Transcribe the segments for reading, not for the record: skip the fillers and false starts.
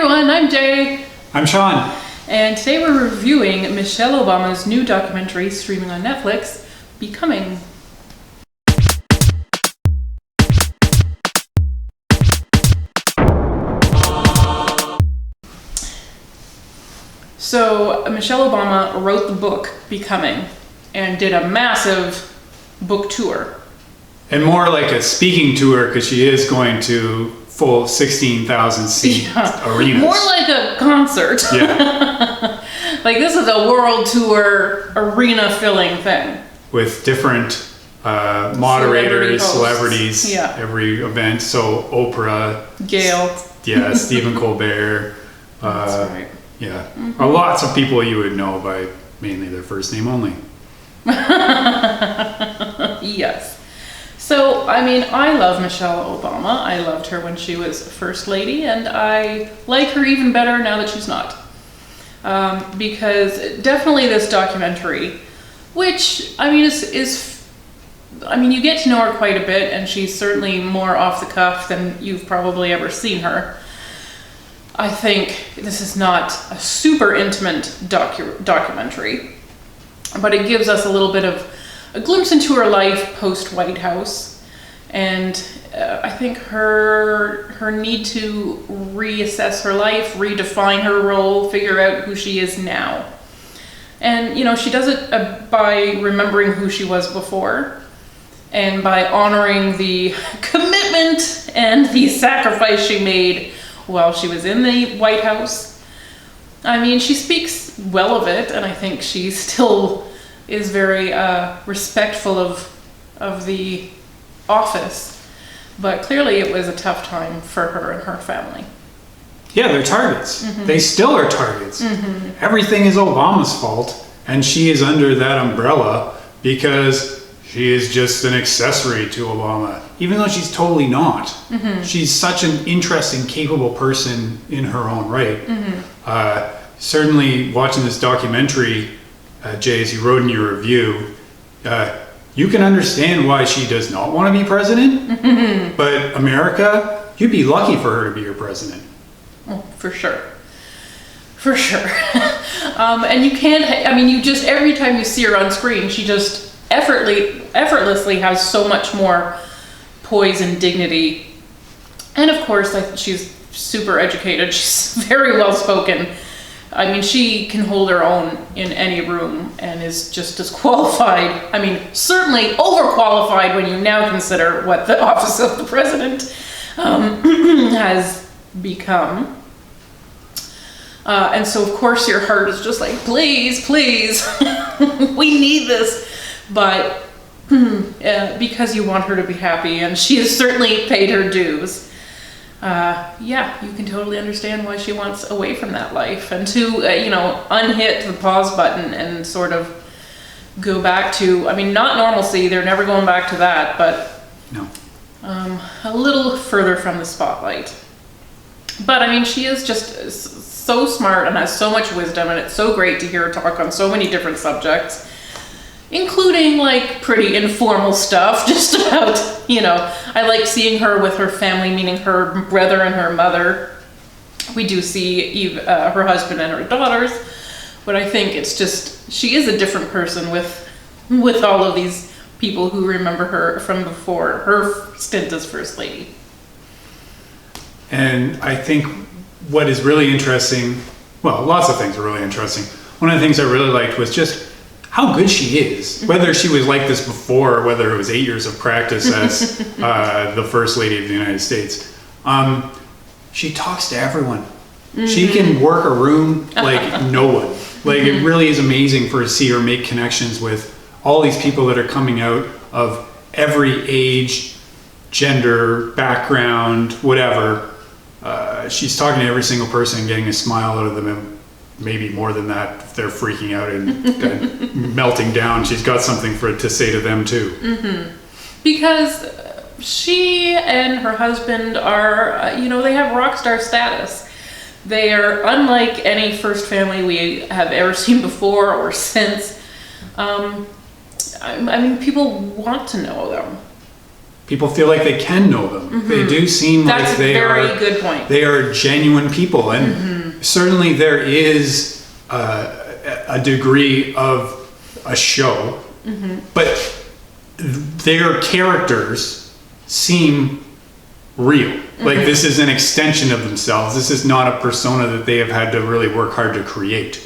everyone, I'm Jay. I'm Sean. And today we're reviewing Michelle Obama's new documentary streaming on Netflix, Becoming. So Michelle Obama wrote the book Becoming and did a massive book tour. And more like a speaking tour, because she is going to full 16,000 seat arenas. More like a concert. Yeah. Like this is a world tour arena filling thing. With different moderators, celebrities, every event. So Oprah. Gail. Yeah, Stephen Colbert. That's right. Yeah. Lots of people you would know by mainly their first name only. Yes. So, I mean, I love Michelle Obama. I loved her when she was First Lady, and I like her even better now that she's not. Because definitely this documentary, which, I mean, you get to know her quite a bit, and she's certainly more off the cuff than you've probably ever seen her. I think this is not a super intimate documentary, but it gives us a little bit of a glimpse into her life post-White House, and I think her need to reassess her life, redefine her role, figure out who she is now. And, you know, she does it by remembering who she was before, and by honoring the commitment and the sacrifice she made while she was in the White House. I mean, she speaks well of it, and I think she still is very respectful of the office, but clearly it was a tough time for her and her family. Yeah, they're targets. They still are targets. Everything is Obama's fault, and she is under that umbrella because she is just an accessory to Obama, even though she's totally not. She's such an interesting, capable person in her own right. Certainly watching this documentary, Jay, as you wrote in your review, you can understand why she does not want to be president, but America, you'd be lucky for her to be your president. Oh, for sure. For sure. And you can't, I mean, you just, every time you see her on screen, she just effortlessly has so much more poise and dignity. And of course, she's super educated. She's very well spoken. I mean, she can hold her own in any room and is just as qualified. I mean, certainly overqualified when you now consider what the office of the president has become. And so, of course, your heart is just like, please, please, we need this. But because you want her to be happy, and she has certainly paid her dues. Yeah, you can totally understand why she wants away from that life and to, unhit the pause button and sort of go back to, I mean, not normalcy, they're never going back to that, but no. A little further from the spotlight. But I mean, she is just so smart and has so much wisdom, and it's so great to hear her talk on so many different subjects, including like pretty informal stuff, just about, I like seeing her with her family, meaning her brother and her mother. We do see her husband and her daughters, but I think it's just, she is a different person with all of these people who remember her from before her stint as First Lady. And I think what is really interesting, well, lots of things are really interesting. One of the things I really liked was just how good she is, whether she was like this before, or whether it was 8 years of practice as the First Lady of the United States. She talks to everyone. She can work a room like no one. Like it really is amazing to see her make connections with all these people that are coming out of every age, gender, background, whatever. She's talking to every single person and getting a smile out of them, and maybe more than that if they're freaking out and melting down. She's got something to say to them too. Because she and her husband are, they have rock star status. They are unlike any first family we have ever seen before or since. I mean, people want to know them. people feel like they can know them. They do seem That's like they a very are good point. They are genuine people, and certainly there is a degree of a show, but their characters seem real. Like this is an extension of themselves. This is not a persona that they have had to really work hard to create.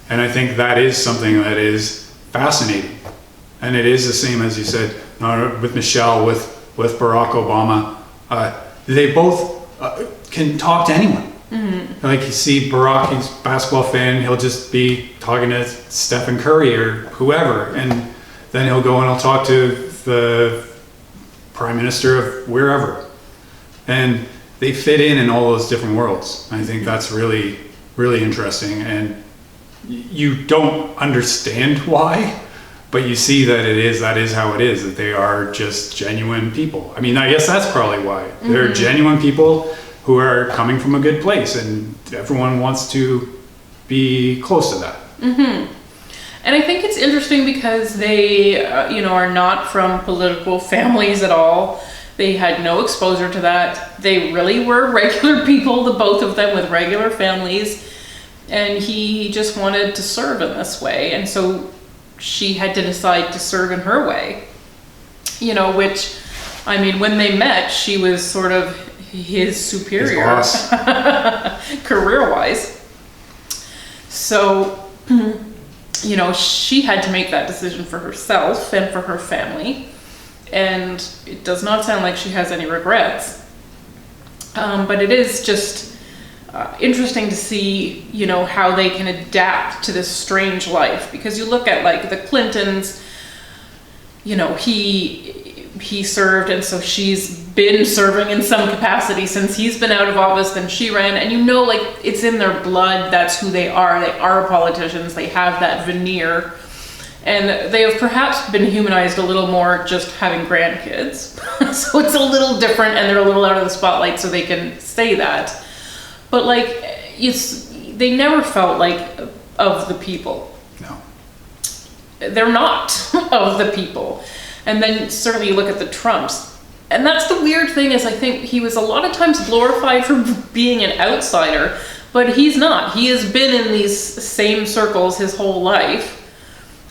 And I think that is something that is fascinating. And it is the same, as you said, with Michelle, with Barack Obama. They both can talk to anyone. Like you see Barack, he's a basketball fan, he'll just be talking to Stephen Curry or whoever, and then he'll go and he'll talk to the prime minister of wherever. And they fit in all those different worlds. I think that's really, really interesting. And you don't understand why, but you see that that is how it is, that they are just genuine people. I mean, I guess that's probably why. They're genuine people who are coming from a good place, and everyone wants to be close to that. And I think it's interesting because they, are not from political families at all. They had no exposure to that. They really were regular people, the both of them with regular families. And he just wanted to serve in this way. And so she had to decide to serve in her way. Which, I mean, when they met, she was sort of his superior. His boss. Career-wise. So, she had to make that decision for herself and for her family. And it does not sound like she has any regrets. But it is just interesting to see, how they can adapt to this strange life. Because you look at like the Clintons, he served, and so she's been serving in some capacity since he's been out of office. Then she ran, and like it's in their blood. That's who they are. They are politicians. They have that veneer. And they have perhaps been humanized a little more just having grandkids. So it's a little different, and they're a little out of the spotlight, so they can say that. But they never felt like of the people. No. They're not of the people. And then certainly you look at the Trumps. And that's the weird thing, is I think he was a lot of times glorified for being an outsider, but he's not. He has been in these same circles his whole life.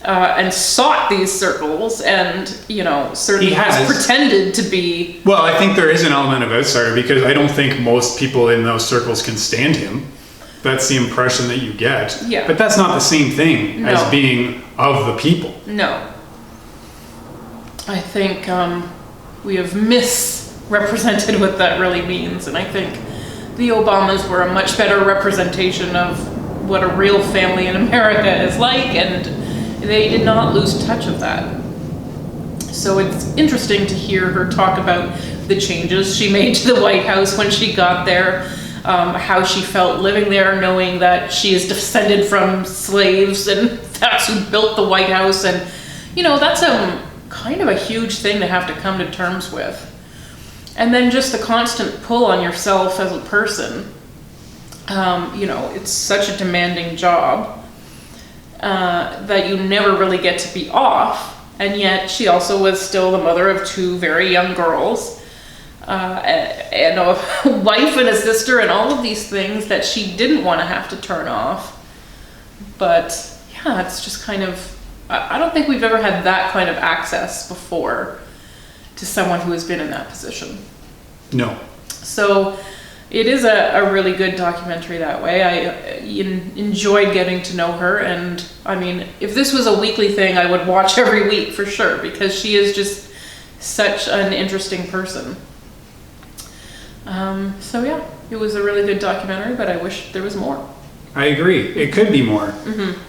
And sought these circles, and certainly has pretended to be. Well, I think there is an element of outsider, because I don't think most people in those circles can stand him. That's the impression that you get. Yeah. But that's not the same thing as being of the people. No. I think we have misrepresented what that really means, and I think the Obamas were a much better representation of what a real family in America is like, and they did not lose touch of that. So it's interesting to hear her talk about the changes she made to the White House when she got there, how she felt living there, knowing that she is descended from slaves, and that's who built the White House. And, that's kind of a huge thing to have to come to terms with. And then just the constant pull on yourself as a person. It's such a demanding job. That you never really get to be off, and yet she also was still the mother of two very young girls, and a wife and a sister, and all of these things that she didn't want to have to turn off. But yeah, it's just kind of, I don't think we've ever had that kind of access before to someone who has been in that position. No. So it is a really good documentary that way. I enjoyed getting to know her, and I mean, if this was a weekly thing, I would watch every week for sure, because she is just such an interesting person. So yeah, it was a really good documentary, but I wish there was more. I agree. It could be more.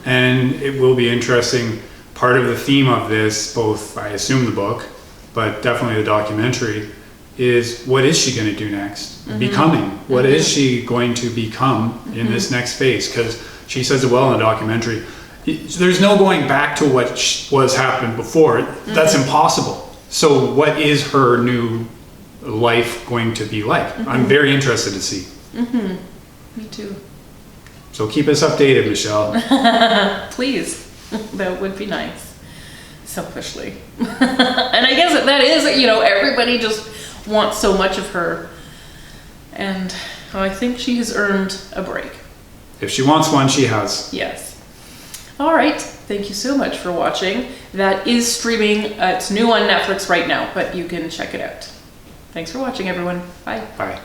And it will be interesting. Part of the theme of this, both, I assume, the book, but definitely the documentary, is what is she going to do next? Becoming. What is she going to become in this next phase? Because she says it well in the documentary. There's no going back to what was happened before. That's impossible. So what is her new life going to be like? I'm very interested to see. Me too. So keep us updated, Michelle. Please. That would be nice. selfishly. And I guess that is, everybody just wants so much of her. And I think she has earned a break. If she wants one, she has. Yes. All right. Thank you so much for watching. That is streaming. It's new on Netflix right now, but you can check it out. Thanks for watching, everyone. Bye. Bye.